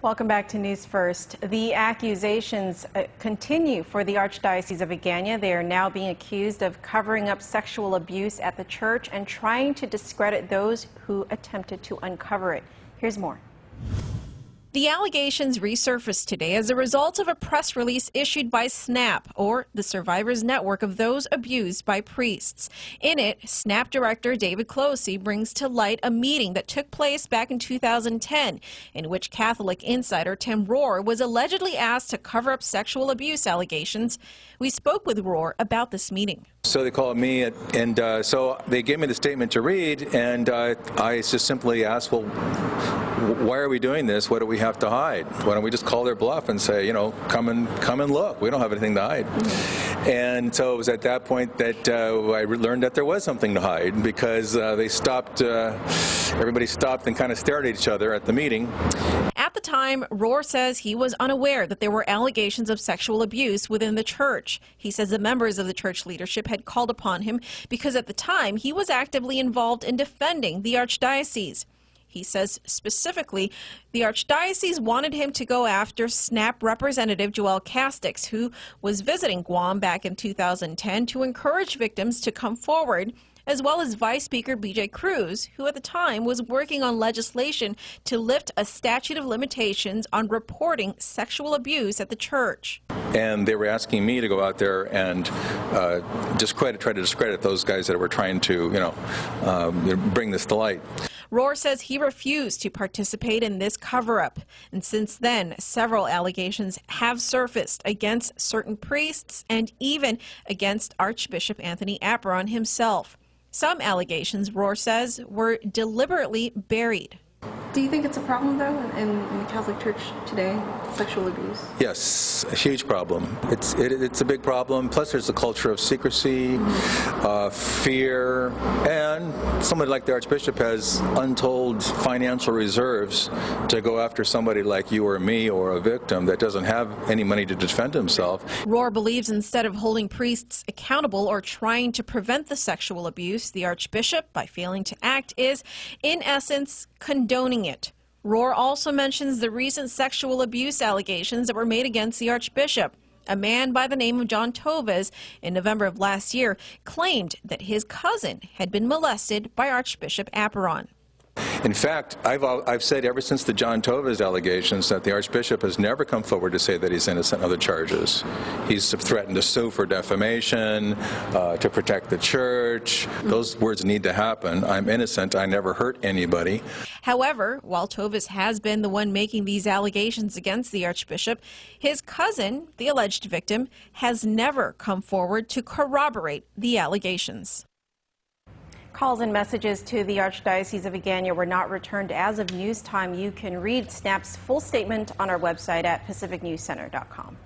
Welcome back to News First. The accusations continue for the Archdiocese of Agana. They are now being accused of covering up sexual abuse at the church and trying to discredit those who attempted to uncover it. Here's more. The allegations resurfaced today as a result of a press release issued by SNAP, or the Survivors Network of Those Abused by Priests. In it, SNAP Director David Closey brings to light a meeting that took place back in 2010, in which Catholic insider Tim Rohr was allegedly asked to cover up sexual abuse allegations. We spoke with Rohr about this meeting. So they called me, and so they gave me the statement to read, and I just simply asked, well, why are we doing this? What do we have to hide? Why don't we just call their bluff and say, you know, come and look. We don't have anything to hide. And so it was at that point that I learned that there was something to hide, because they stopped, everybody stopped and kind of stared at each other at the meeting. At the time, Rohr says he was unaware that there were allegations of sexual abuse within the church. He says the members of the church leadership had called upon him because at the time he was actively involved in defending the Archdiocese. He says specifically the Archdiocese wanted him to go after SNAP Representative Joel Castix, who was visiting Guam back in 2010 to encourage victims to come forward, as well as Vice Speaker B.J. Cruz, who at the time was working on legislation to lift a statute of limitations on reporting sexual abuse at the church. And they were asking me to go out there and try to discredit those guys that were trying to, bring this to light. Rohr says he refused to participate in this cover-up, and since then, several allegations have surfaced against certain priests and even against Archbishop Anthony Apparon himself. Some allegations, Rohr says, were deliberately buried. Do you think it's a problem, though, in the Catholic Church today, sexual abuse? Yes, a huge problem. It's a big problem. Plus, there's a culture of secrecy, fear, and somebody like the Archbishop has untold financial reserves to go after somebody like you or me or a victim that doesn't have any money to defend himself. Rohr believes instead of holding priests accountable or trying to prevent the sexual abuse, the Archbishop, by failing to act, is, in essence, condoning it. Rohr also mentions the recent sexual abuse allegations that were made against the Archbishop. A man by the name of John Toves, in November of last year, claimed that his cousin had been molested by Archbishop Apparon. In fact, I've said ever since the John Toves allegations that the Archbishop has never come forward to say that he's innocent of the charges. He's threatened to sue for defamation, to protect the church. Those words need to happen. I'm innocent. I never hurt anybody. However, while Toves has been the one making these allegations against the Archbishop, his cousin, the alleged victim, has never come forward to corroborate the allegations. Calls and messages to the Archdiocese of Agana were not returned as of news time. You can read SNAP's full statement on our website at pacificnewscenter.com.